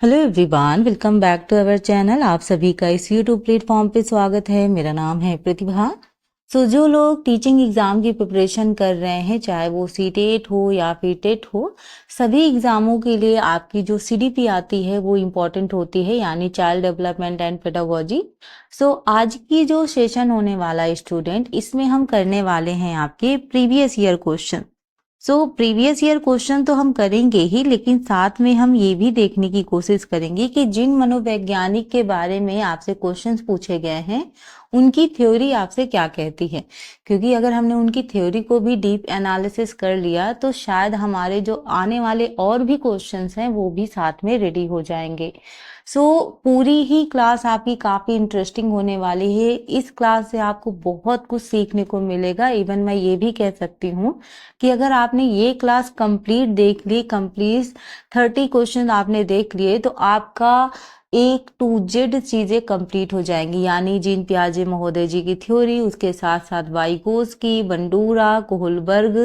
Hello everyone, welcome back to our channel. आप सभी का इस यूट्यूब प्लेटफॉर्म पे स्वागत है। मेरा नाम है प्रतिभा। जो लोग टीचिंग एग्ज़ाम की प्रिपरेशन कर रहे हैं, चाहे वो सीटेट हो या फिर टेट हो, सभी एग्ज़ामों के लिए आपकी जो सीडीपी आती है वो इम्पॉर्टेंट होती है, यानी चाइल्ड डेवलपमेंट एंड पेडागोजी। आज की जो सेशन होने वाला है स्टूडेंट, इसमें हम करने वाले हैं आपके previous year question. Previous year question तो हम करेंगे ही, लेकिन साथ में हम ये भी देखने की कोशिश करेंगे कि जिन मनोवैज्ञानिक के बारे में आपसे क्वेश्चंस पूछे गए हैं उनकी थ्योरी आपसे क्या कहती है। क्योंकि अगर हमने उनकी थ्योरी को भी डीप एनालिसिस कर लिया तो शायद हमारे जो आने वाले और भी क्वेश्चंस हैं वो भी साथ में रेडी हो जाएंगे। पूरी ही क्लास आपकी काफ़ी इंटरेस्टिंग होने वाली है। इस क्लास से आपको बहुत कुछ सीखने को मिलेगा। इवन मैं ये भी कह सकती हूँ कि अगर आपने ये क्लास कंप्लीट देख ली, कंप्लीट 30 क्वेश्चन आपने देख लिए, तो आपका A to Z चीज़ें कंप्लीट हो जाएंगी। यानी जीन पियाजे महोदय जी की थ्योरी, उसके साथ साथ वाइगोस्की, बंडूरा, कोहलबर्ग,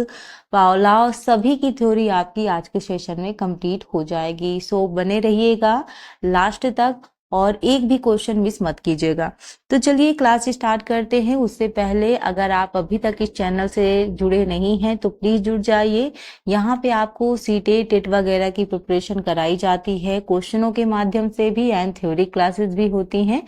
पावलोव, सभी की थ्योरी आपकी आज के सेशन में कंप्लीट हो जाएगी। बने रहिएगा लास्ट तक और एक भी क्वेश्चन मिस मत कीजिएगा। तो चलिए क्लास स्टार्ट करते हैं। उससे पहले अगर आप अभी तक इस चैनल से जुड़े नहीं हैं तो प्लीज़ जुड़ जाइए। यहाँ पे आपको सीटेट टेट वगैरह की प्रिपरेशन कराई जाती है, क्वेश्चनों के माध्यम से भी, एंड थ्योरी क्लासेस भी होती हैं।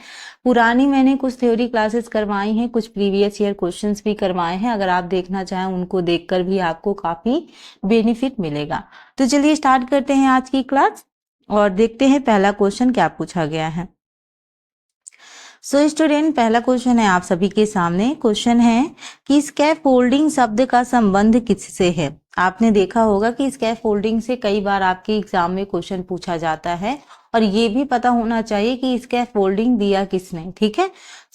पुरानी मैंने कुछ थ्योरी क्लासेस करवाई हैं, कुछ प्रीवियस ईयर क्वेश्चंस भी करवाए हैं। अगर आप देखना चाहें उनको देखकर भी आपको काफ़ी बेनिफिट मिलेगा। तो चलिए स्टार्ट करते हैं आज की क्लास और देखते हैं पहला क्वेश्चन क्या पूछा गया है। स्टूडेंट, पहला क्वेश्चन है आप सभी के सामने। क्वेश्चन है कि स्कैफोल्डिंग शब्द का संबंध किससे है। आपने देखा होगा कि स्कैफोल्डिंग से कई बार आपके एग्जाम में क्वेश्चन पूछा जाता है और ये भी पता होना चाहिए कि स्कैफोल्डिंग दिया किसने। ठीक है,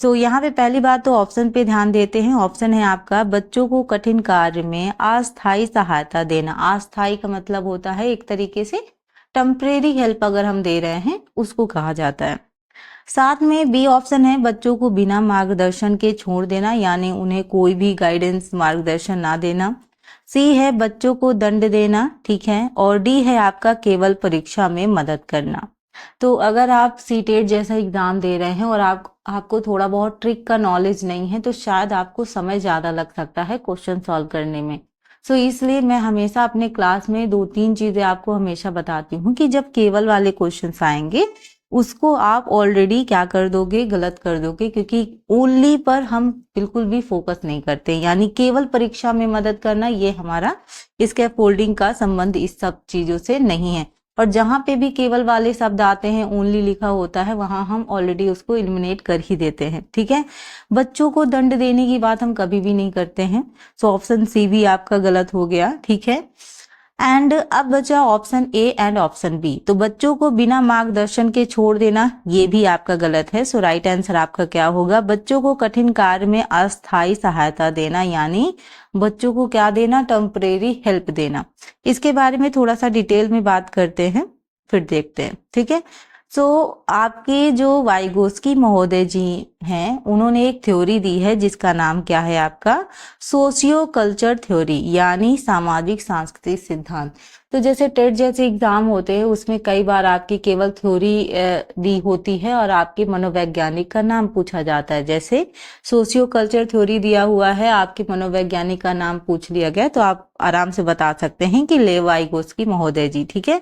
यहाँ पे पहली बात तो ऑप्शन पे ध्यान देते हैं। ऑप्शन है आपका बच्चों को कठिन कार्य में अस्थायी सहायता देना। अस्थायी का मतलब होता है एक तरीके से टेम्परेरी हेल्प अगर हम दे रहे हैं उसको कहा जाता है। साथ में बी ऑप्शन है बच्चों को बिना मार्गदर्शन के छोड़ देना, यानी उन्हें कोई भी गाइडेंस मार्गदर्शन ना देना। सी है बच्चों को दंड देना। ठीक है, और डी है आपका केवल परीक्षा में मदद करना। तो अगर आप सीटेट जैसा एग्जाम दे रहे हैं और आपको थोड़ा बहुत ट्रिक का नॉलेज नहीं है तो शायद आपको समय ज़्यादा लग सकता है क्वेश्चन सॉल्व करने में। इसलिए मैं हमेशा अपने क्लास में 2-3 चीज़ें आपको हमेशा बताती हूँ कि जब केवल वाले क्वेश्चंस आएंगे उसको आप ऑलरेडी क्या कर दोगे, गलत कर दोगे, क्योंकि ओनली पर हम बिल्कुल भी फोकस नहीं करते। यानी केवल परीक्षा में मदद करना, ये हमारा स्कैफोल्डिंग का संबंध इस सब चीज़ों से नहीं है। और जहाँ पे भी केवल वाले शब्द आते हैं, ओनली लिखा होता है, वहां हम ऑलरेडी उसको एलिमिनेट कर ही देते हैं। ठीक है, बच्चों को दंड देने की बात हम कभी भी नहीं करते हैं। ऑप्शन सी भी आपका गलत हो गया। ठीक है, एंड अब बचा option A and option B. तो बच्चों को बिना मार्गदर्शन के छोड़ देना, ये भी आपका गलत है। राइट आंसर आपका क्या होगा, बच्चों को कठिन कार्य में अस्थायी सहायता देना, यानी बच्चों को क्या देना, टेम्परेरी हेल्प देना। इसके बारे में थोड़ा सा डिटेल में बात करते हैं, फिर देखते हैं। ठीक है, आपके जो वाइगोस्की महोदय जी हैं, उन्होंने एक थ्योरी दी है जिसका नाम क्या है आपका, सोशियो कल्चर थ्योरी, यानी सामाजिक सांस्कृतिक सिद्धांत। तो जैसे टेट जैसे एग्जाम होते हैं उसमें कई बार आपकी केवल थ्योरी दी होती है और आपके मनोवैज्ञानिक का नाम पूछा जाता है। जैसे सोशियो कल्चर थ्योरी दिया हुआ है, आपके मनोवैज्ञानिक का नाम पूछ लिया गया तो आप आराम से बता सकते हैं कि लेव वाइगोस्की महोदय जी। ठीक है,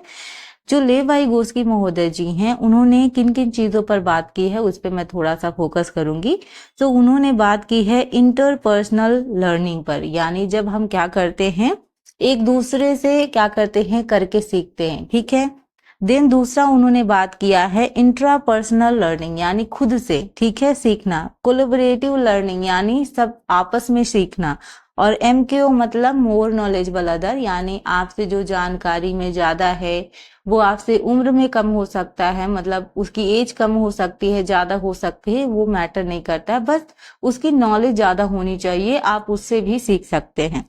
जो लेव वाइगोस्की महोदय जी हैं, उन्होंने किन किन चीज़ों पर बात की है उस पर मैं थोड़ा सा फोकस करूंगी। उन्होंने बात की है इंटरपर्सनल लर्निंग पर, यानी जब हम क्या करते हैं, एक दूसरे से क्या करते हैं, करके सीखते हैं। ठीक है, देन दूसरा उन्होंने बात किया है इंट्रापर्सनल लर्निंग, यानी खुद से, ठीक है, सीखना। कोलैबोरेटिव लर्निंग, यानी सब आपस में सीखना। और MKO मतलब मोर नॉलेजेबल अदर, यानी आपसे जो जानकारी में ज़्यादा है वो आपसे उम्र में कम हो सकता है, मतलब उसकी एज कम हो सकती है, ज़्यादा हो सकती है, वो मैटर नहीं करता है, बस उसकी नॉलेज ज़्यादा होनी चाहिए, आप उससे भी सीख सकते हैं।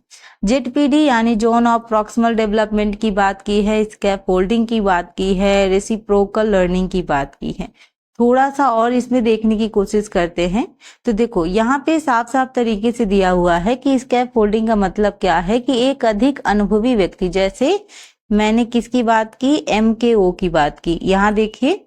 ZPD यानी जोन ऑफ प्रॉक्सिमल डेवलपमेंट की बात की है, स्कैफोल्डिंग की बात की है, रेसिप्रोकल लर्निंग की बात की है। थोड़ा सा और इसमें देखने की कोशिश करते हैं। तो देखो यहाँ पे साफ साफ तरीके से दिया हुआ है कि स्कैफोल्डिंग का मतलब क्या है कि एक अधिक अनुभवी व्यक्ति, जैसे मैंने किसकी बात की? MKO की बात की। यहाँ देखिए,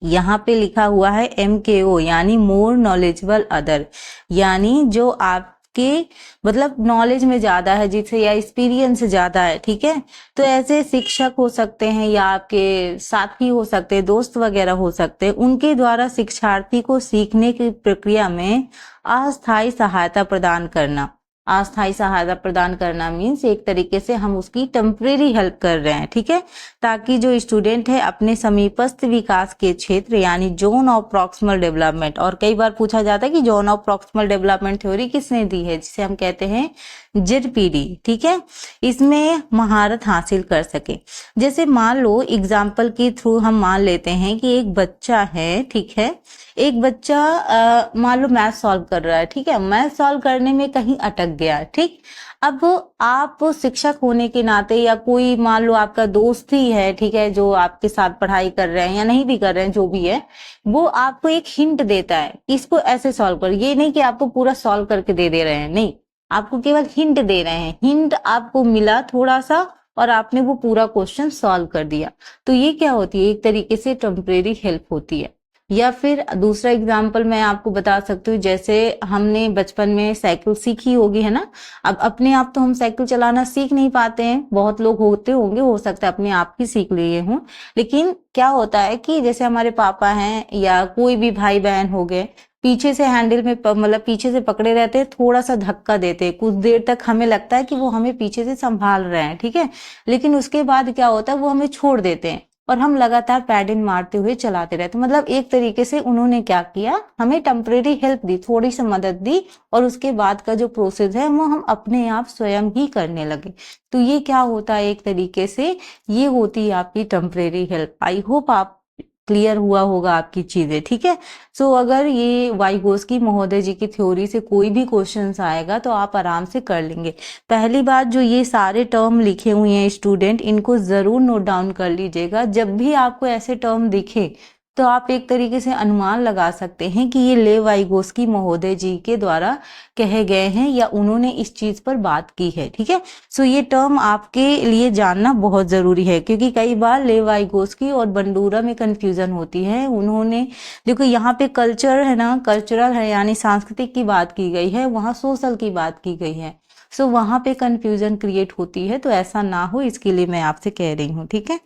यहाँ पे लिखा हुआ है MKO यानी मोर नॉलेजेबल अदर, यानी जो आपके मतलब नॉलेज में ज्यादा है जिससे, या एक्सपीरियंस ज्यादा है, ठीक है। तो ऐसे शिक्षक हो सकते हैं या आपके साथी हो सकते हैं, दोस्त वगैरह हो सकते हैं, उनके द्वारा शिक्षार्थी को सीखने की प्रक्रिया में अस्थायी सहायता प्रदान करना। अस्थायी सहायता प्रदान करना मीन्स एक तरीके से हम उसकी टेम्परेरी हेल्प कर रहे हैं, ठीक है, ताकि जो स्टूडेंट है अपने समीपस्थ विकास के क्षेत्र यानी जोन ऑफ प्रॉक्सिमल डेवलपमेंट, और कई बार पूछा जाता है कि zone of proximal development theory किसने दी है, जिसे हम कहते हैं ZPD, ठीक है, इसमें महारत हासिल कर सके। जैसे मान लो एग्जाम्पल के थ्रू हम मान लेते हैं कि एक बच्चा है, ठीक है, एक बच्चा मान लो मैथ सॉल्व कर रहा है, ठीक है, मैथ सॉल्व करने में कहीं अटक गया, ठीक। अब आप शिक्षक होने के नाते, या कोई मान लो आपका दोस्त ही है, ठीक है, जो आपके साथ पढ़ाई कर रहे हैं या नहीं भी कर रहे हैं, जो भी है, वो आपको एक हिंट देता है, इसको ऐसे सॉल्व कर। ये नहीं कि आपको पूरा सॉल्व करके दे रहे हैं, नहीं, आपको केवल हिंट दे रहे हैं। हिंट आपको मिला थोड़ा सा और आपने वो पूरा क्वेश्चन सॉल्व कर दिया, तो ये क्या होती है? एक तरीके से टेम्परेरी हेल्प होती है। या फिर दूसरा एग्जाम्पल मैं आपको बता सकती हूँ, जैसे हमने बचपन में साइकिल सीखी होगी, है ना। अब अपने आप तो हम साइकिल चलाना सीख नहीं पाते हैं, बहुत लोग होते होंगे, हो सकता है अपने आप ही सीख लिए हों, लेकिन क्या होता है कि जैसे हमारे पापा हैं या कोई भी भाई बहन हो गए, पीछे से हैंडल में मतलब पीछे से पकड़े रहते हैं, थोड़ा सा धक्का देते हैं, कुछ देर तक हमें लगता है कि वो हमें पीछे से संभाल रहे हैं, ठीक है, लेकिन उसके बाद क्या होता है, वो हमें छोड़ देते हैं और हम लगातार पैडल मारते हुए चलाते रहते। मतलब एक तरीके से उन्होंने क्या किया, हमें टेम्परेरी हेल्प दी, थोड़ी सी मदद दी, और उसके बाद का जो प्रोसेस है वो हम अपने आप स्वयं ही करने लगे। तो ये क्या होता है, एक तरीके से ये होती है आपकी टेम्परेरी हेल्प। आई होप आप क्लियर हुआ होगा आपकी चीजें, ठीक है। सो अगर ये वाइगोस्की महोदय जी की थ्योरी से कोई भी क्वेश्चन आएगा तो आप आराम से कर लेंगे। पहली बात, जो ये सारे टर्म लिखे हुए हैं स्टूडेंट, इनको जरूर नोट डाउन कर लीजिएगा। जब भी आपको ऐसे टर्म दिखे तो आप एक तरीके से अनुमान लगा सकते हैं कि ये ले वाइगोस्की महोदय जी के द्वारा कहे गए हैं या उन्होंने इस चीज पर बात की है, ठीक है। सो ये टर्म आपके लिए जानना बहुत जरूरी है, क्योंकि कई बार ले वाइगोस्की और बंडूरा में कंफ्यूजन होती है। उन्होंने देखो यहाँ पे कल्चर है ना, कल्चरल है यानी सांस्कृतिक की बात की गई है, वहां सोशल की बात की गई है। सो वहां पे कंफ्यूजन क्रिएट होती है, तो ऐसा ना हो इसके लिए मैं आपसे कह रही हूँ, ठीक है।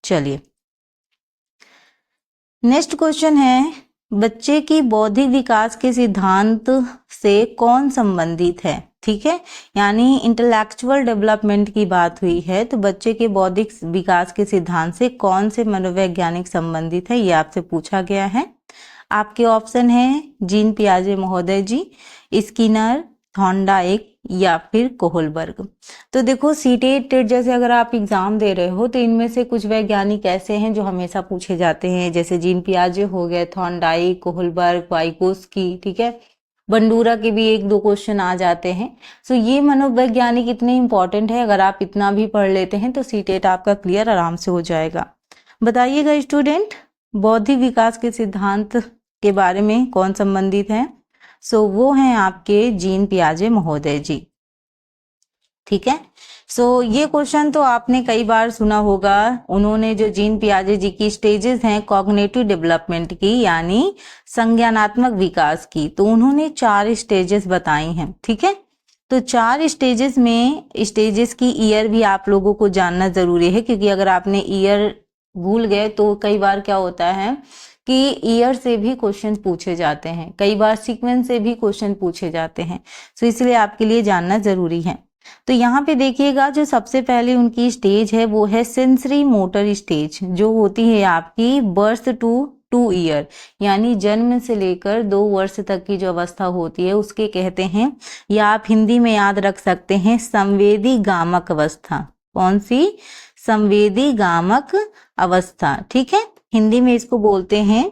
चलिए नेक्स्ट क्वेश्चन है, बच्चे की बौद्धिक विकास के सिद्धांत से कौन संबंधित है, ठीक है, यानी इंटेलेक्चुअल डेवलपमेंट की बात हुई है, तो बच्चे के बौद्धिक विकास के सिद्धांत से कौन से मनोवैज्ञानिक संबंधित है, ये आपसे पूछा गया है। आपके ऑप्शन है जीन पियाजे महोदय जी, स्किनर, थॉर्नडाइक या फिर कोहलबर्ग। तो देखो सीटेट जैसे अगर आप एग्जाम दे रहे हो तो इनमें से कुछ वैज्ञानिक ऐसे हैं जो हमेशा पूछे जाते हैं, जैसे जीन पियाजे हो गए, थॉर्नडाइक, कोहलबर्ग, वाइगोस्की, ठीक है, बंडूरा के भी एक दो क्वेश्चन आ जाते हैं। सो ये मनोवैज्ञानिक इतने इंपॉर्टेंट है, अगर आप इतना भी पढ़ लेते हैं तो सीटेट आपका क्लियर आराम से हो जाएगा। बताइएगा स्टूडेंट, बौद्धिक विकास के सिद्धांत के बारे में कौन संबंधित है? सो वो हैं आपके जीन पियाजे महोदय जी, ठीक है। सो ये क्वेश्चन तो आपने कई बार सुना होगा। उन्होंने जो जीन पियाजे जी की स्टेजेस हैं कॉग्निटिव डेवलपमेंट की यानी संज्ञानात्मक विकास की, तो उन्होंने 4 स्टेजेस बताई हैं, ठीक है। तो 4 स्टेजेस में, स्टेजेस की ईयर भी आप लोगों को जानना जरूरी है, क्योंकि अगर आपने ईयर भूल गए तो कई बार क्या होता है कि ईयर से भी क्वेश्चन पूछे जाते हैं, कई बार सीक्वेंस से भी क्वेश्चन पूछे जाते हैं, तो इसलिए आपके लिए जानना जरूरी है। तो यहाँ पे देखिएगा, जो सबसे पहले उनकी स्टेज है वो है सेंसरी मोटर स्टेज, जो होती है आपकी बर्थ टू 2 ईयर, यानी जन्म से लेकर 2 वर्ष तक की जो अवस्था होती है उसके कहते हैं, या आप हिंदी में याद रख सकते हैं संवेदी गामक अवस्था। कौन सी? संवेदी गामक अवस्था, ठीक है, हिंदी में इसको बोलते हैं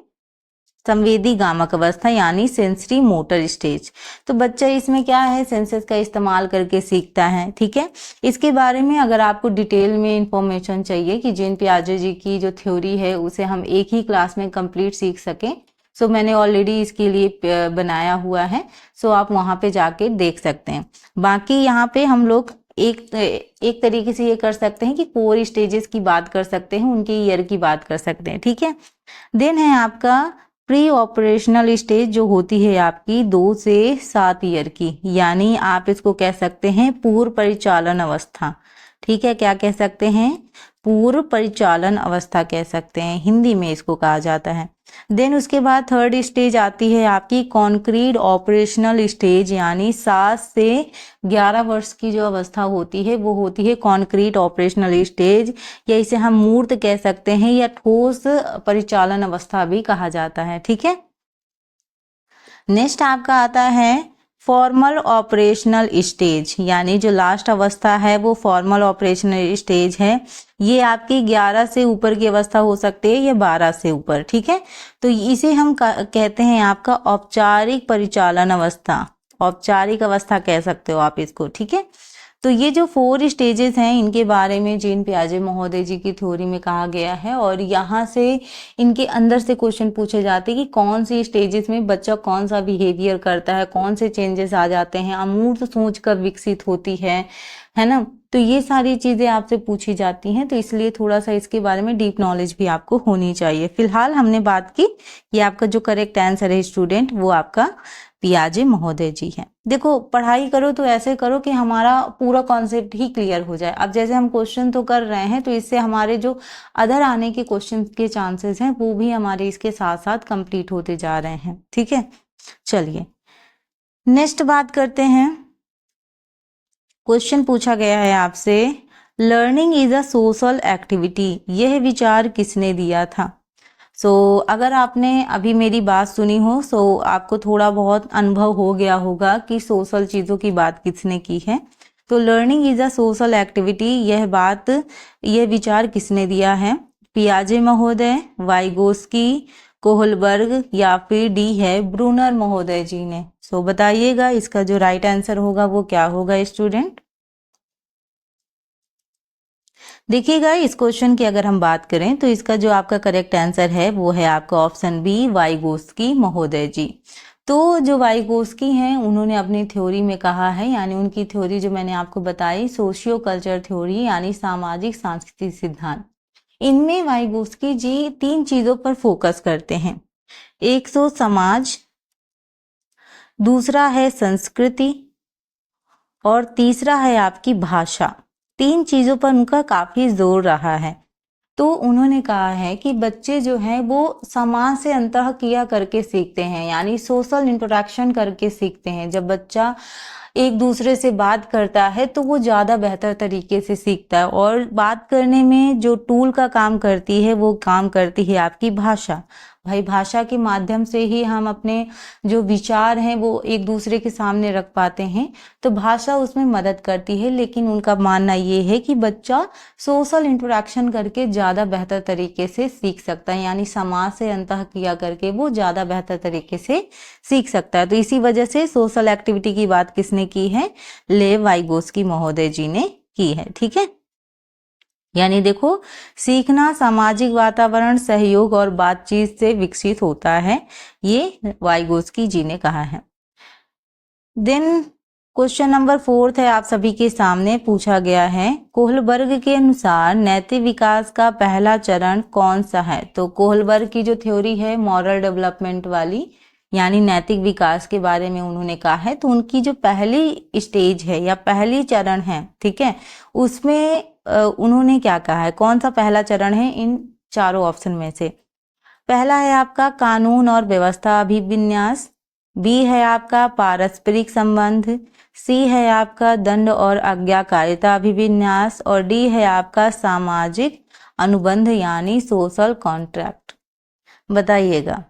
संवेदी गामक अवस्था यानी सेंसरी मोटर स्टेज। तो बच्चा इसमें क्या है, सेंसेस का इस्तेमाल करके सीखता है, ठीक है। इसके बारे में अगर आपको डिटेल में इंफॉर्मेशन चाहिए कि जीन पियाजे जी की जो थ्योरी है उसे हम एक ही क्लास में कंप्लीट सीख सकें, सो मैंने ऑलरेडी इसके लिए बनाया हुआ है, सो आप वहां पे जाके देख सकते हैं। बाकी यहाँ पे हम लोग एक तरीके से ये कर सकते हैं कि 4 स्टेजेस की बात कर सकते हैं, उनके ईयर की बात कर सकते हैं, ठीक है। देन है आपका प्री ऑपरेशनल स्टेज, जो होती है आपकी 2 से 7 ईयर की, यानी आप इसको कह सकते हैं पूर्व परिचालन अवस्था, ठीक है। क्या कह सकते हैं? पूर्व परिचालन अवस्था कह सकते हैं, हिंदी में इसको कहा जाता है। देन उसके बाद थर्ड स्टेज आती है आपकी कॉन्क्रीट ऑपरेशनल स्टेज, यानी 7 से 11 वर्ष की जो अवस्था होती है वो होती है कॉन्क्रीट ऑपरेशनल स्टेज, या इसे हम मूर्त कह सकते हैं या ठोस परिचालन अवस्था भी कहा जाता है, ठीक है। नेक्स्ट आपका आता है फॉर्मल ऑपरेशनल स्टेज, यानी जो लास्ट अवस्था है वो फॉर्मल ऑपरेशनल स्टेज है। ये आपकी 11 से ऊपर की अवस्था हो सकती है या 12 से ऊपर, ठीक है। तो इसे हम कहते हैं आपका औपचारिक परिचालन अवस्था, औपचारिक अवस्था कह सकते हो आप इसको, ठीक है। तो ये जो 4 स्टेजेस हैं इनके बारे में जीन पियाजे महोदय जी की थ्योरी में कहा गया है, और यहाँ से इनके अंदर से क्वेश्चन पूछे जाते हैं कि कौन सी स्टेजेस में बच्चा कौन सा बिहेवियर करता है, कौन से चेंजेस आ जाते हैं, अमूर्त सोच कब विकसित होती है ना। तो ये सारी चीजें आपसे पूछी जाती हैं, तो इसलिए थोड़ा सा इसके बारे में डीप नॉलेज भी आपको होनी चाहिए। फिलहाल हमने बात की, ये आपका जो करेक्ट आंसर है स्टूडेंट वो आपका पियाजे महोदय जी हैं। देखो पढ़ाई करो तो ऐसे करो कि हमारा पूरा कॉन्सेप्ट ही क्लियर हो जाए। अब जैसे हम क्वेश्चन तो कर रहे हैं, तो इससे हमारे जो अदर आने के क्वेश्चन के चांसेस हैं वो भी हमारे इसके साथ साथ कंप्लीट होते जा रहे हैं, ठीक है। चलिए नेक्स्ट बात करते हैं। क्वेश्चन पूछा गया है आपसे, learning is a social activity, यह विचार किसने दिया था? अगर आपने अभी मेरी बात सुनी हो आपको थोड़ा बहुत अनुभव हो गया होगा कि सोशल चीज़ों की बात किसने की है। तो learning is a social activity, यह विचार किसने दिया है? पियाजे महोदय, वाइगोस्की, कोहलबर्ग, या फिर डी है ब्रूनर महोदय जी ने। बताइएगा इसका जो राइट आंसर होगा वो क्या होगा स्टूडेंट। देखिएगा इस क्वेश्चन की अगर हम बात करें तो इसका जो आपका करेक्ट आंसर है वो है आपका ऑप्शन बी, वाइगोस्की महोदय जी। तो जो वाइगोस्की हैं उन्होंने अपनी थ्योरी में कहा है, यानी उनकी थ्योरी जो मैंने आपको बताई सोशियो कल्चर थ्योरी, यानी सामाजिक सांस्कृतिक सिद्धांत, इनमें वाइगोस्की जी 3 चीजों पर फोकस करते हैं। एक समाज, दूसरा है संस्कृति, और तीसरा है आपकी भाषा। 3 चीजों पर उनका काफी जोर रहा है। तो उन्होंने कहा है कि बच्चे जो हैं वो समाज से अंतः क्रिया करके सीखते हैं, यानी सोशल इंटरेक्शन करके सीखते हैं। जब बच्चा एक दूसरे से बात करता है तो वो ज़्यादा बेहतर तरीके से सीखता है, और बात करने में जो टूल का काम करती है वो काम करती है आपकी भाषा। भाई भाषा के माध्यम से ही हम अपने जो विचार हैं वो एक दूसरे के सामने रख पाते हैं, तो भाषा उसमें मदद करती है। लेकिन उनका मानना ये है कि बच्चा सोशल इंटरेक्शन करके ज़्यादा बेहतर तरीके से सीख सकता है, यानी समाज से अंतः क्रिया करके वो ज़्यादा बेहतर तरीके से सीख सकता है। तो इसी वजह से सोशल एक्टिविटी की बात किसने की है? लेव वाइगोस्की महोदय जी ने की है, ठीक है। यानी देखो, सीखना सामाजिक वातावरण, सहयोग और बातचीत से विकसित होता है, ये वाइगोस्की जी ने कहा है। देन क्वेश्चन नंबर 4 है आप सभी के सामने पूछा गया है, कोहलबर्ग के अनुसार नैतिक विकास का पहला चरण कौन सा है? तो कोहलबर्ग की जो थ्योरी है मॉरल डेवलपमेंट वाली, यानी नैतिक विकास के बारे में उन्होंने कहा है, तो उनकी जो पहली स्टेज है या पहली चरण है, ठीक है, उसमें उन्होंने क्या कहा है, कौन सा पहला चरण है इन चारों ऑप्शन में से? पहला है आपका कानून और व्यवस्था अभिविन्यास, बी है आपका पारस्परिक संबंध, सी है आपका दंड और आज्ञाकारिता अभिविन्यास, और डी है आपका सामाजिक अनुबंध यानी सोशल कॉन्ट्रैक्ट। बताइएगा,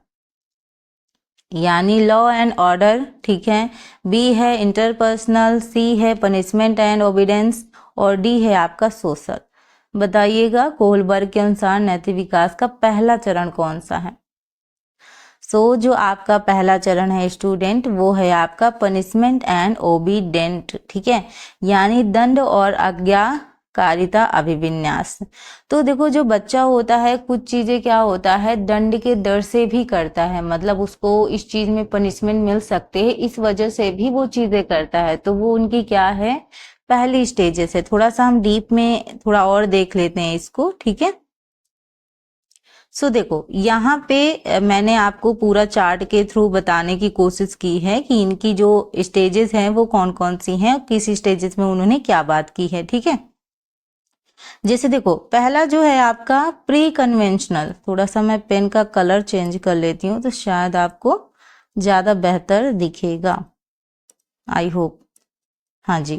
यानी लॉ एंड ऑर्डर, ठीक है, बी है इंटरपर्सनल, सी है पनिशमेंट एंड ओबीडेंस, और डी है आपका सोशल। बताइएगा कोहलबर्ग के अनुसार नैतिक विकास का पहला चरण कौन सा है? जो आपका पहला चरण है स्टूडेंट वो है आपका पनिशमेंट एंड ओबीडेंट, ठीक है, यानी दंड और आज्ञा कारिता अभिविन्यास। तो देखो जो बच्चा होता है कुछ चीजें क्या होता है दंड के डर से भी करता है, मतलब उसको इस चीज में पनिशमेंट मिल सकते हैं इस वजह से भी वो चीजें करता है, तो वो उनकी क्या है पहली स्टेजेस है। थोड़ा सा हम डीप में थोड़ा और देख लेते हैं इसको, ठीक है। सो देखो यहाँ पे मैंने आपको पूरा चार्ट के थ्रू बताने की कोशिश की है कि इनकी जो स्टेजेस हैं वो कौन कौन सी हैं, किस स्टेजेस में उन्होंने क्या बात की है, ठीक है। जैसे देखो पहला जो है आपका प्री कन्वेंशनल, थोड़ा सा मैं पेन का कलर चेंज कर लेती हूँ तो शायद आपको ज्यादा बेहतर दिखेगा, आई होप। हाँ जी,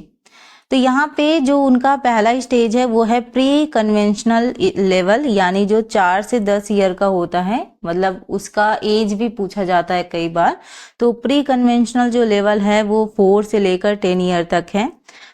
तो यहाँ पे जो उनका पहला स्टेज है वो है प्री कन्वेंशनल लेवल, यानी जो 4 से 10 ईयर का होता है, मतलब उसका एज भी पूछा जाता है कई बार। तो प्री कन्वेंशनल जो लेवल है वो 4 से लेकर 10 ईयर तक है।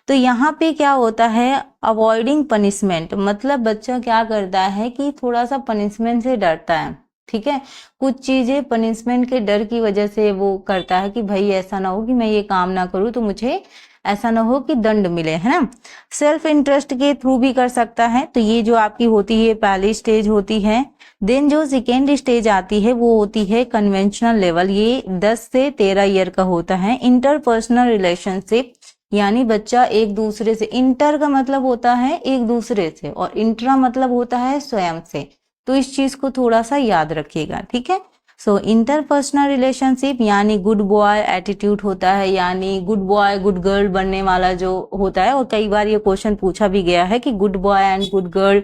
तो यहाँ पे क्या होता है अवॉइडिंग पनिशमेंट, मतलब बच्चा क्या करता है कि थोड़ा सा पनिशमेंट से डरता है, ठीक है। कुछ चीजें पनिशमेंट के डर की वजह से वो करता है कि भाई ऐसा ना हो कि मैं ये काम ना करूँ तो मुझे ऐसा ना हो कि दंड मिले, है ना। सेल्फ इंटरेस्ट के थ्रू भी कर सकता है। तो ये जो आपकी होती है पहली स्टेज होती है। देन जो सेकेंड स्टेज आती है वो होती है कन्वेंशनल लेवल, ये 10 से 13 ईयर का होता है। इंटरपर्सनल रिलेशनशिप, यानी बच्चा एक दूसरे से, इंटर का मतलब होता है एक दूसरे से और इंट्रा मतलब होता है स्वयं से, तो इस चीज को थोड़ा सा याद रखिएगा, ठीक है। सो इंटरपर्सनल रिलेशनशिप यानी गुड बॉय एटीट्यूड होता है, यानी गुड बॉय गुड गर्ल बनने वाला जो होता है। और कई बार ये क्वेश्चन पूछा भी गया है कि good boy and good girl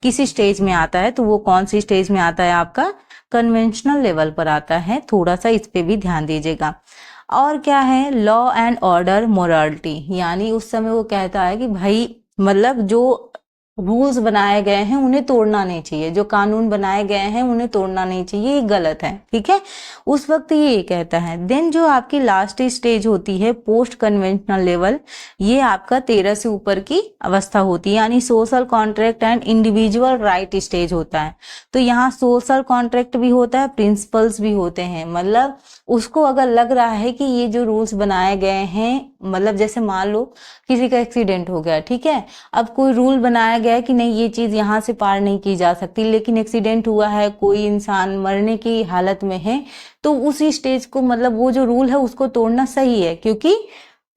किसी स्टेज में आता है, तो वो कौन सी स्टेज में आता है आपका कन्वेंशनल लेवल पर आता है, थोड़ा सा इस पे भी ध्यान दीजिएगा। और क्या है लॉ एंड ऑर्डर मोरालिटी, यानी उस समय वो कहता है कि भाई मतलब जो रूल्स बनाए गए हैं उन्हें तोड़ना नहीं चाहिए, जो कानून बनाए गए हैं उन्हें तोड़ना नहीं चाहिए, ये गलत है, ठीक है। उस वक्त ये कहता है। देन जो आपकी लास्ट स्टेज होती है पोस्ट कन्वेंशनल लेवल, ये आपका 13 से ऊपर की अवस्था होती है, यानी social contract and individual right stage होता है। तो यहाँ सोशल कॉन्ट्रैक्ट भी होता है, प्रिंसिपल्स भी होते हैं, मतलब उसको अगर लग रहा है कि ये जो रूल्स बनाए गए हैं, मतलब जैसे मान लो किसी का एक्सीडेंट हो गया, ठीक है। अब कोई रूल बनाया गया कि नहीं ये चीज यहाँ से पार नहीं की जा सकती, लेकिन एक्सीडेंट हुआ है, कोई इंसान मरने की हालत में है, तो उसी स्टेज को मतलब वो जो रूल है उसको तोड़ना सही है, क्योंकि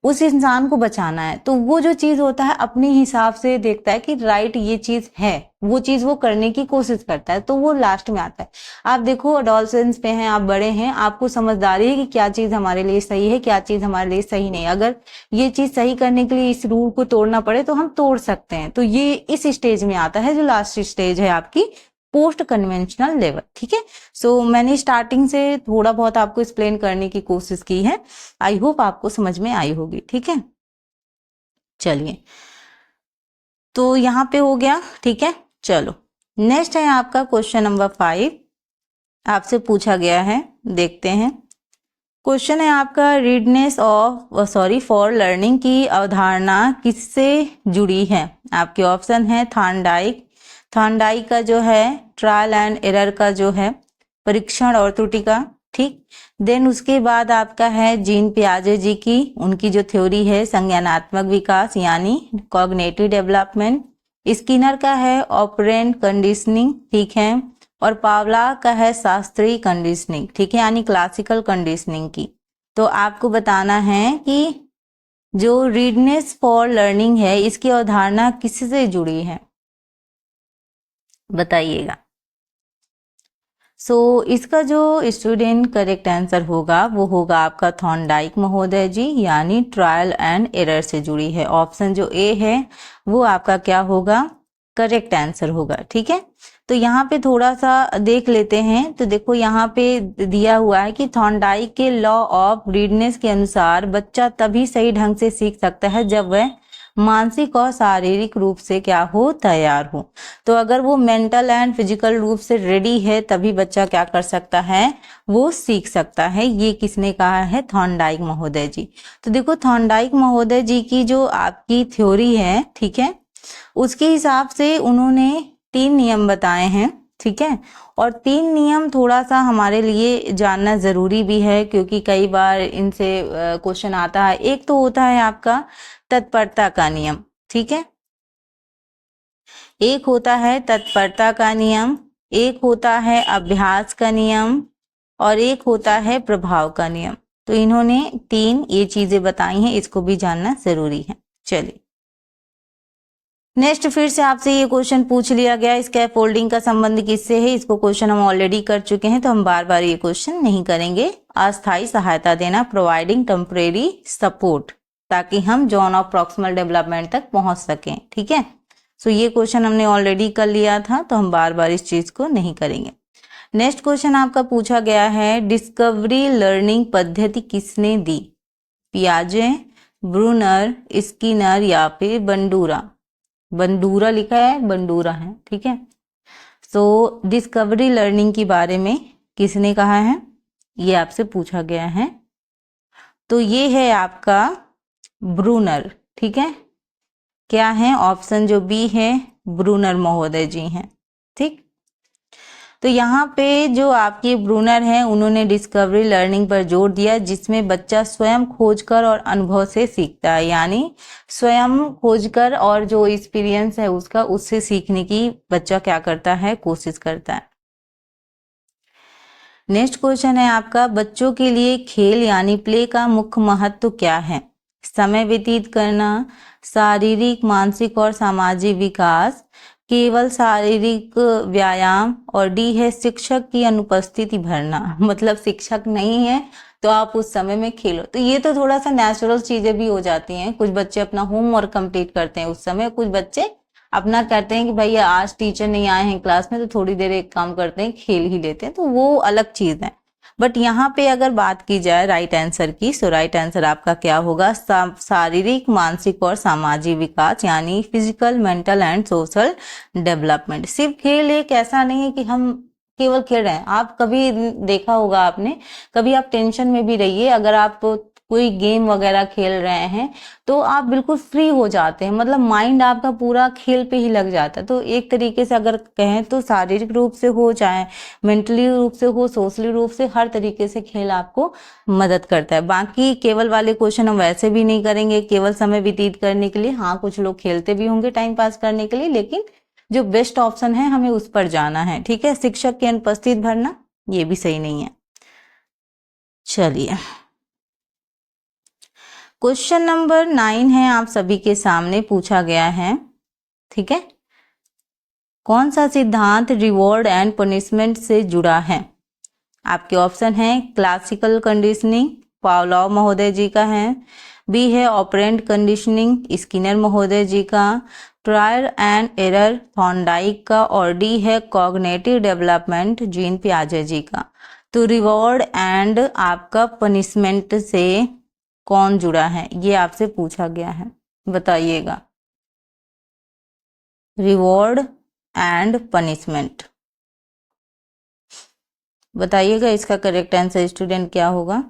उस इंसान को बचाना है। तो वो जो चीज होता है अपने हिसाब से देखता है कि राइट ये चीज है, वो चीज वो करने की कोशिश करता है, तो वो लास्ट में आता है। आप देखो अडोलसेंस पे हैं, आप बड़े हैं, आपको समझदारी है कि क्या चीज हमारे लिए सही है, क्या चीज हमारे लिए सही नहीं। अगर ये चीज सही करने के लिए इस रूल को तोड़ना पड़े तो हम तोड़ सकते हैं। तो ये इस स्टेज में आता है जो लास्ट स्टेज है आपकी पोस्ट कन्वेंशनल लेवल, ठीक है। सो मैंने स्टार्टिंग से थोड़ा बहुत आपको एक्सप्लेन करने की कोशिश की है, आई होप आपको समझ में आई होगी, ठीक है। चलिए तो यहाँ पे हो गया, ठीक है। चलो नेक्स्ट है आपका क्वेश्चन नंबर 5, आपसे पूछा गया है, देखते हैं। क्वेश्चन है आपका रीडनेस ऑफ फॉर लर्निंग की अवधारणा किससे जुड़ी है। आपके ऑप्शन है थॉर्नडाइक, थॉर्नडाइक का जो है ट्रायल एंड एरर का जो है परीक्षण और त्रुटि का, ठीक। देन उसके बाद आपका है जीन पियाजे जी की, उनकी जो थ्योरी है संज्ञानात्मक विकास यानी कॉग्निटिव डेवलपमेंट। स्किनर का है ऑपरेंट कंडीशनिंग, ठीक है। और पावला का है शास्त्रीय कंडीशनिंग, ठीक है, यानी क्लासिकल कंडीशनिंग की। तो आपको बताना है कि जो रीडनेस फॉर लर्निंग है इसकी अवधारणा किससे जुड़ी है, बताइएगा। इसका जो स्टूडेंट करेक्ट आंसर होगा वो होगा आपका थॉर्नडाइक महोदय जी, यानी ट्रायल एंड एरर से जुड़ी है। ऑप्शन जो ए है वो आपका क्या होगा, करेक्ट आंसर होगा, ठीक है। तो यहाँ पे थोड़ा सा देख लेते हैं। तो देखो यहाँ पे दिया हुआ है कि थॉर्नडाइक के लॉ ऑफ रीडनेस के अनुसार बच्चा तभी सही ढंग से सीख सकता है जब वह मानसिक और शारीरिक रूप से क्या हो, तैयार हो। तो अगर वो मेंटल एंड फिजिकल रूप से रेडी है तभी बच्चा क्या कर सकता है, वो सीख सकता है। ये किसने कहा है, थॉर्नडाइक महोदय जी। तो देखो थॉर्नडाइक महोदय जी की जो आपकी थ्योरी है, ठीक है, उसके हिसाब से उन्होंने 3 नियम बताए हैं, ठीक है। और 3 नियम थोड़ा सा हमारे लिए जानना जरूरी भी है, क्योंकि कई बार इनसे क्वेश्चन आता है। एक तो होता है आपका तत्परता का नियम, ठीक है। एक होता है तत्परता का नियम, एक होता है अभ्यास का नियम और एक होता है प्रभाव का नियम। तो इन्होंने 3 ये चीजें बताई हैं, इसको भी जानना जरूरी है। चलिए नेक्स्ट फिर से आपसे ये क्वेश्चन पूछ लिया गया, स्कैफोल्डिंग का संबंध किससे है। इसको क्वेश्चन हम ऑलरेडी कर चुके हैं तो हम बार बार ये क्वेश्चन नहीं करेंगे। अस्थायी सहायता देना, प्रोवाइडिंग टेम्परेरी सपोर्ट, ताकि हम जोन ऑफ प्रॉक्सिमल डेवलपमेंट तक पहुंच सकें। ठीक है, सो ये क्वेश्चन हमने ऑलरेडी कर लिया था तो हम बार बार इस चीज को नहीं करेंगे। नेक्स्ट क्वेश्चन आपका पूछा गया है, डिस्कवरी लर्निंग पद्धति किसने दी? पियाजे, ब्रूनर, स्किनर या फिर बंडूरा। बंडूरा लिखा है, बंडूरा है। ठीक है, सो डिस्कवरी लर्निंग के बारे में किसने कहा है, ये आपसे पूछा गया है। तो ये है आपका ब्रूनर। ठीक है, क्या है ऑप्शन जो बी है, ब्रूनर महोदय जी हैं। ठीक, तो यहाँ पे जो आपके ब्रूनर हैं उन्होंने डिस्कवरी लर्निंग पर जोर दिया, जिसमें बच्चा स्वयं खोजकर और अनुभव से सीखता है, यानी स्वयं खोजकर और जो एक्सपीरियंस है उसका, उससे सीखने की बच्चा क्या करता है, कोशिश करता है। नेक्स्ट क्वेश्चन है आपका, बच्चों के लिए खेल यानी प्ले का मुख्य महत्व क्या है? समय व्यतीत करना, शारीरिक, मानसिक और सामाजिक विकास, केवल शारीरिक व्यायाम, और डी है शिक्षक की अनुपस्थिति भरना। मतलब शिक्षक नहीं है तो आप उस समय में खेलो। तो ये तो थोड़ा सा नेचुरल चीजें भी हो जाती हैं। कुछ बच्चे अपना होमवर्क कंप्लीट करते हैं उस समय, कुछ बच्चे अपना कहते हैं कि भैया आज टीचर नहीं आए हैं क्लास में तो थोड़ी देर एक काम करते हैं, खेल ही लेते हैं, तो वो अलग चीज है। बट यहाँ पे अगर बात की जाए राइट आंसर की, सो राइट आंसर आपका क्या होगा, शारीरिक, मानसिक और सामाजिक विकास, यानी physical, mental and social development. सिर्फ खेल एक ऐसा नहीं है कि हम केवल खेल रहे हैं। आप कभी देखा होगा आपने, कभी आप टेंशन में भी रहिए, अगर आप कोई गेम वगैरह खेल रहे हैं तो आप बिल्कुल फ्री हो जाते हैं, मतलब माइंड आपका पूरा खेल पे ही लग जाता है। तो एक तरीके से अगर कहें तो शारीरिक रूप से हो, चाहे मेंटली रूप से हो, सोशली रूप से, हर तरीके से खेल आपको मदद करता है। बाकी केवल वाले क्वेश्चन हम वैसे भी नहीं करेंगे, केवल समय व्यतीत करने के लिए। हाँ, कुछ लोग खेलते भी होंगे टाइम पास करने के लिए, लेकिन जो बेस्ट ऑप्शन है हमें उस पर जाना है। ठीक है, शिक्षक की अनुपस्थित भरना ये भी सही नहीं है। चलिए क्वेश्चन नंबर 9 है, आप सभी के सामने पूछा गया है। ठीक है, कौन सा सिद्धांत रिवॉर्ड एंड पनिशमेंट से जुड़ा है? आपके ऑप्शन है क्लासिकल कंडीशनिंग, पावलोव महोदय जी का है, बी है ऑपरेंट कंडीशनिंग, स्किनर महोदय जी का, ट्रायल एंड एरर, थॉर्नडाइक का, और डी है कॉग्निटिव डेवलपमेंट, जीन पियाजे जी का। तो रिवॉर्ड एंड आपका पनिशमेंट से कौन जुड़ा है, ये आपसे पूछा गया है, बताइएगा। रिवॉर्ड एंड पनिशमेंट, बताइएगा इसका करेक्ट आंसर स्टूडेंट क्या होगा।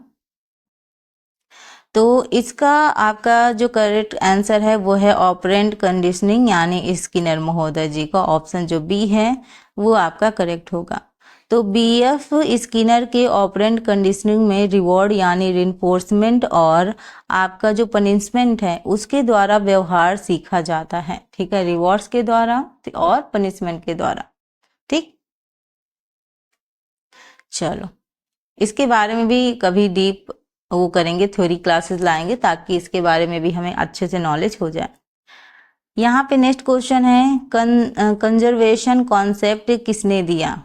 तो इसका आपका जो करेक्ट आंसर है वो है ऑपरेंट कंडीशनिंग, यानी स्किनर महोदय जी का ऑप्शन जो बी है वो आपका करेक्ट होगा। तो बीएफ स्किनर के ऑपरेंट कंडीशनिंग में रिवॉर्ड यानी रिइंफोर्समेंट और आपका जो पनिशमेंट है उसके द्वारा व्यवहार सीखा जाता है। ठीक है, रिवॉर्ड्स के द्वारा और पनिशमेंट के द्वारा। ठीक, चलो इसके बारे में भी कभी डीप वो करेंगे, थ्योरी क्लासेस लाएंगे ताकि इसके बारे में भी हमें अच्छे से नॉलेज हो जाए। यहाँ पे नेक्स्ट क्वेश्चन है, कंजर्वेशन कॉन्सेप्ट किसने दिया?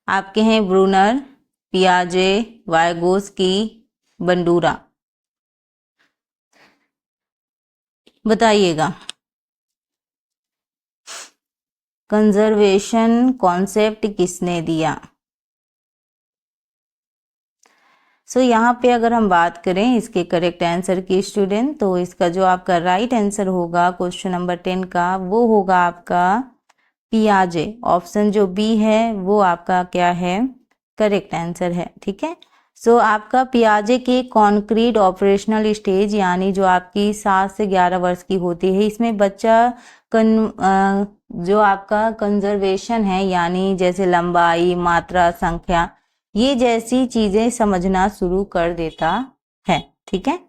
आपके हैं ब्रूनर, पियाजे, वाइगोस्की, बंडूरा, बताइएगा कंजर्वेशन कॉन्सेप्ट किसने दिया। सो यहाँ पे अगर हम बात करें इसके करेक्ट आंसर की स्टूडेंट, तो इसका जो आपका राइट आंसर होगा क्वेश्चन नंबर 10 का, वो होगा आपका पियाजे। ऑप्शन जो बी है वो आपका क्या है, करेक्ट आंसर है। ठीक है, सो आपका पियाजे के कॉन्क्रीट ऑपरेशनल स्टेज, यानी जो आपकी 7 से 11 वर्ष की होती है, इसमें बच्चा जो आपका कंजर्वेशन है, यानी जैसे लंबाई, मात्रा, संख्या, ये जैसी चीजें समझना शुरू कर देता है। ठीक है,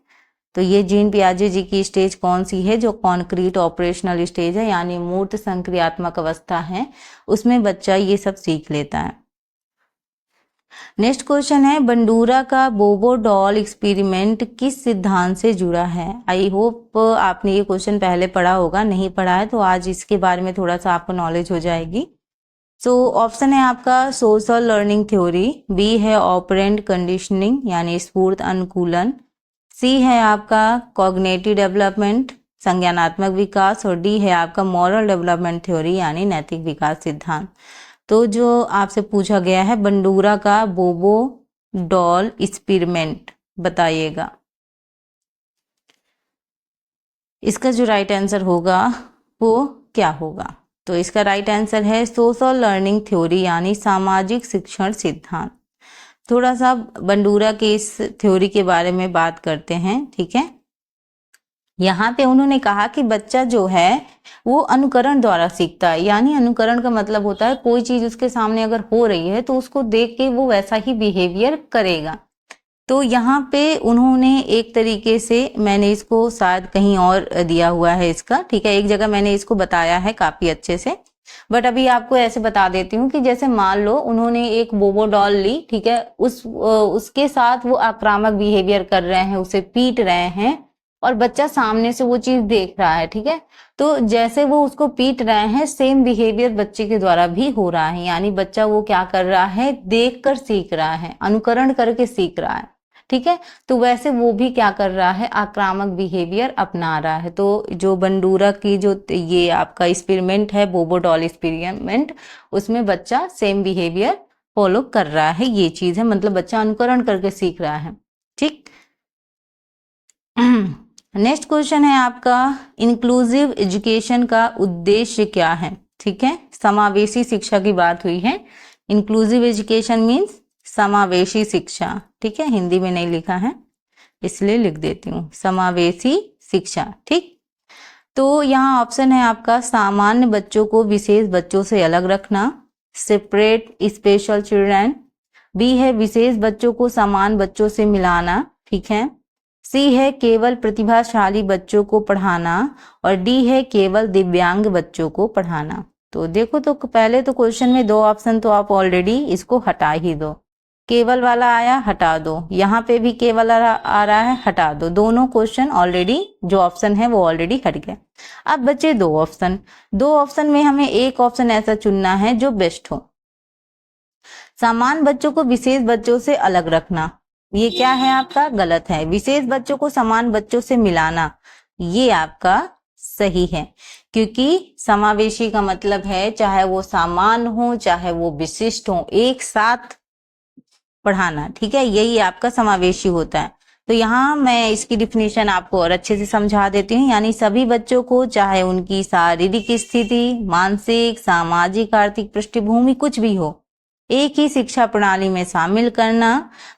तो ये जीन पियाजे जी की स्टेज कौन सी है, जो कॉन्क्रीट ऑपरेशनल स्टेज है, यानी मूर्त संक्रियात्मक अवस्था है, उसमें बच्चा ये सब सीख लेता है। नेक्स्ट क्वेश्चन है, बंडूरा का बोबो डॉल एक्सपेरिमेंट किस सिद्धांत से जुड़ा है? आई होप आपने ये क्वेश्चन पहले पढ़ा होगा, नहीं पढ़ा है तो आज इसके बारे में थोड़ा सा आपको नॉलेज हो जाएगी। सो ऑप्शन है आपका सोशल लर्निंग थ्योरी, बी है ऑपरेंट कंडीशनिंग यानी स्फूर्त अनुकूलन, सी है आपका कॉग्निटिव डेवलपमेंट संज्ञानात्मक विकास, और डी है आपका मॉरल डेवलपमेंट थ्योरी यानी नैतिक विकास सिद्धांत। तो जो आपसे पूछा गया है बंडूरा का बोबो डॉल एक्सपेरिमेंट, बताइएगा। इसका जो राइट आंसर होगा वो क्या होगा? तो इसका राइट आंसर है सोशल लर्निंग थ्योरी यानी सामाजिक शिक्षण सिद्धांत। थोड़ा सा बंडूरा के इस थ्योरी के बारे में बात करते हैं, ठीक है। यहाँ पे उन्होंने कहा कि बच्चा जो है वो अनुकरण द्वारा सीखता है, यानी अनुकरण का मतलब होता है कोई चीज उसके सामने अगर हो रही है तो उसको देख के वो वैसा ही बिहेवियर करेगा। तो यहाँ पे उन्होंने एक तरीके से, मैंने इसको शायद कहीं और दिया हुआ है इसका, ठीक है, एक जगह मैंने इसको बताया है काफी अच्छे से, बट अभी आपको ऐसे बता देती हूँ कि जैसे मान लो उन्होंने एक बोबो डॉल ली, ठीक है, उसके साथ वो आक्रामक बिहेवियर कर रहे हैं, उसे पीट रहे हैं और बच्चा सामने से वो चीज देख रहा है, ठीक है। तो जैसे वो उसको पीट रहे हैं सेम बिहेवियर बच्चे के द्वारा भी हो रहा है, यानी बच्चा वो क्या कर रहा है, देख कर सीख रहा है, अनुकरण करके सीख रहा है, ठीक है। तो वैसे वो भी क्या कर रहा है, आक्रामक बिहेवियर अपना रहा है। तो जो बंडूरा की जो ये आपका एक्सपेरिमेंट है बोबो डॉल एक्सपेरिमेंट, उसमें बच्चा सेम बिहेवियर फॉलो कर रहा है, ये चीज है, मतलब बच्चा अनुकरण करके सीख रहा है, ठीक। नेक्स्ट क्वेश्चन है आपका, इंक्लूसिव एजुकेशन का उद्देश्य क्या है? ठीक है, समावेशी शिक्षा की बात हुई है। इंक्लूसिव एजुकेशन मीन्स समावेशी शिक्षा, ठीक है, हिंदी में नहीं लिखा है इसलिए लिख देती हूँ, समावेशी शिक्षा, ठीक। तो यहाँ ऑप्शन है आपका सामान्य बच्चों को विशेष बच्चों से अलग रखना, सेपरेट स्पेशल चिल्ड्रन, बी है विशेष बच्चों को समान बच्चों से मिलाना, ठीक है, सी है केवल प्रतिभाशाली बच्चों को पढ़ाना, और डी है केवल दिव्यांग बच्चों को पढ़ाना। तो देखो, तो पहले तो क्वेश्चन में दो ऑप्शन तो आप ऑलरेडी इसको हटा ही दो, केवल वाला आया हटा दो, यहाँ पे भी केवल आ रहा है हटा दो, दोनों क्वेश्चन ऑलरेडी जो ऑप्शन है वो ऑलरेडी हट गए। अब बचे दो ऑप्शन में हमें एक ऑप्शन ऐसा चुनना है जो बेस्ट हो। समान बच्चों को विशेष बच्चों से अलग रखना, ये क्या है आपका, गलत है। विशेष बच्चों को समान बच्चों से मिलाना, ये आपका सही है, क्योंकि समावेशी का मतलब है चाहे वो समान हो चाहे वो विशिष्ट हो, एक साथ पढ़ाना, ठीक है, यही आपका समावेशी होता है। तो यहाँ मैं इसकी डिफिनीशन आपको और अच्छे से समझा देती हूँ, यानी सभी बच्चों को चाहे उनकी शारीरिक स्थिति, मानसिक, सामाजिक, आर्थिक पृष्ठभूमि कुछ भी हो, एक ही शिक्षा प्रणाली में शामिल करना,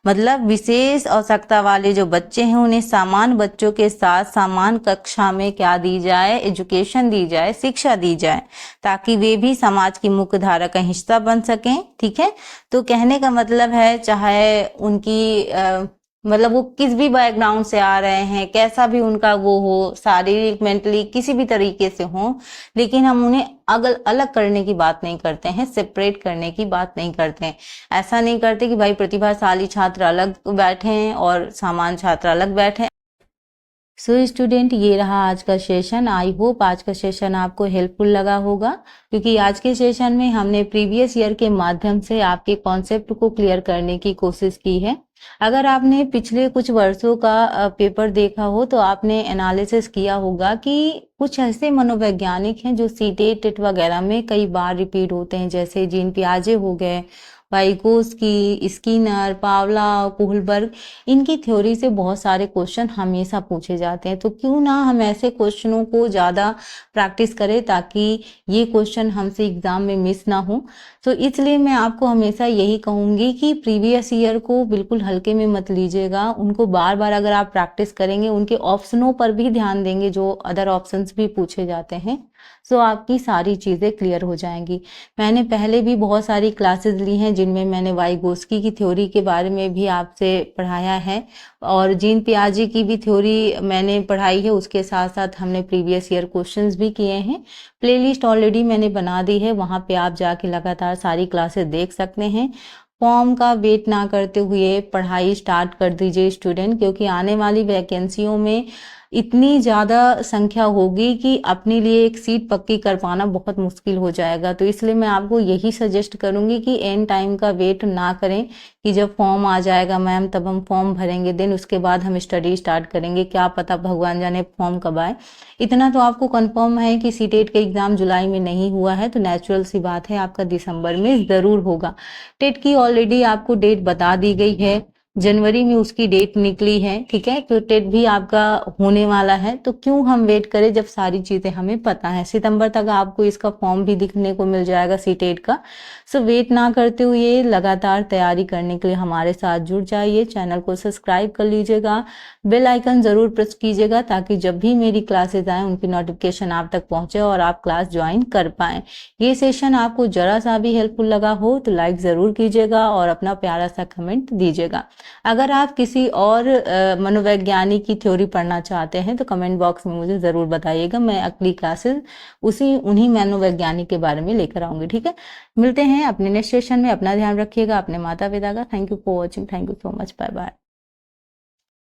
मतलब विशेष आवश्यकता वाले जो बच्चे हैं उन्हें समान बच्चों के साथ समान कक्षा में क्या दी जाए, एजुकेशन दी जाए, शिक्षा दी जाए, ताकि वे भी समाज की मुख्य धारा का हिस्सा बन सकें, ठीक है। तो कहने का मतलब है चाहे उनकी मतलब वो किस भी बैकग्राउंड से आ रहे हैं, कैसा भी उनका वो हो, शारीरिक मेंटली किसी भी तरीके से हो, लेकिन हम उन्हें अलग करने की बात नहीं करते हैं, सेपरेट करने की बात नहीं करते हैं। ऐसा नहीं करते कि भाई प्रतिभाशाली छात्र अलग बैठे हैं और सामान्य छात्र अलग बैठे। सो स्टूडेंट, ये रहा आज का सेशन। आई होप आज का सेशन आपको हेल्पफुल लगा होगा, क्योंकि आज के सेशन में हमने प्रीवियस ईयर के माध्यम से आपके कॉन्सेप्ट को क्लियर करने की कोशिश की है। अगर आपने पिछले कुछ वर्षों का पेपर देखा हो तो आपने एनालिसिस किया होगा कि कुछ ऐसे मनोवैज्ञानिक हैं जो सीटेट टेट वगैरह में कई बार रिपीट होते हैं, जैसे जीन पियाजे हो गए, वाइगोस्की, स्किनर, पावलोव, कोहलबर्ग, इनकी थ्योरी से बहुत सारे क्वेश्चन हमेशा पूछे जाते हैं। तो क्यों ना हम ऐसे क्वेश्चनों को ज़्यादा प्रैक्टिस करें ताकि ये क्वेश्चन हमसे एग्जाम में मिस ना हो। तो इसलिए मैं आपको हमेशा यही कहूँगी कि प्रीवियस ईयर को बिल्कुल हल्के में मत लीजिएगा, उनको बार बार अगर आप प्रैक्टिस करेंगे, उनके ऑप्शनों पर भी ध्यान देंगे, जो अदर ऑप्शंस भी पूछे जाते हैं, सो आपकी सारी चीज़ें क्लियर हो जाएंगी। मैंने पहले भी बहुत सारी क्लासेस ली हैं जिनमें मैंने वाइगोस्की की थ्योरी के बारे में भी आपसे पढ़ाया है और जीन पियाजे की भी थ्योरी मैंने पढ़ाई है। उसके साथ साथ हमने प्रीवियस ईयर क्वेश्चंस भी किए हैं। प्लेलिस्ट ऑलरेडी मैंने बना दी है, वहाँ पे आप जाके लगातार सारी क्लासेस देख सकते हैं। फॉर्म का वेट ना करते हुए पढ़ाई स्टार्ट कर दीजिए स्टूडेंट, क्योंकि आने वाली वैकेंसियों में इतनी ज़्यादा संख्या होगी कि अपने लिए एक सीट पक्की कर पाना बहुत मुश्किल हो जाएगा। तो इसलिए मैं आपको यही सजेस्ट करूंगी कि एंड टाइम का वेट ना करें कि जब फॉर्म आ जाएगा मैम तब हम फॉर्म भरेंगे, देन उसके बाद हम स्टडी स्टार्ट करेंगे, क्या पता भगवान जाने फॉर्म कब आए। इतना तो आपको कंफर्म है कि सीटेट का एग्जाम जुलाई में नहीं हुआ है, तो नेचुरल सी बात है आपका दिसंबर में ज़रूर होगा। टेट की ऑलरेडी आपको डेट बता दी गई है, जनवरी में उसकी डेट निकली है, ठीक है। तो टेट भी आपका होने वाला है, तो क्यों हम वेट करें जब सारी चीज़ें हमें पता है। सितंबर तक आपको इसका फॉर्म भी दिखने को मिल जाएगा सीटेट का। सो वेट ना करते हुए लगातार तैयारी करने के लिए हमारे साथ जुड़ जाइए। चैनल को सब्सक्राइब कर लीजिएगा, बेल आइकन ज़रूर प्रेस कीजिएगा ताकि जब भी मेरी क्लासेज आए उनकी नोटिफिकेशन आप तक पहुंचे और आप क्लास ज्वाइन कर पाएँ। ये सेशन आपको जरा सा भी हेल्पफुल लगा हो तो लाइक ज़रूर कीजिएगा और अपना प्यारा सा कमेंट दीजिएगा। अगर आप किसी और मनोवैज्ञानिक की थ्योरी पढ़ना चाहते हैं तो कमेंट बॉक्स में मुझे ज़रूर बताइएगा, मैं अगली क्लासेस उन्हीं मनोवैज्ञानिक के बारे में लेकर आऊँगी, ठीक है। मिलते हैं अपने नेक्स्ट सेशन में। अपना ध्यान रखिएगा, अपने माता पिता का। Thank you for watching, thank you so much, bye bye.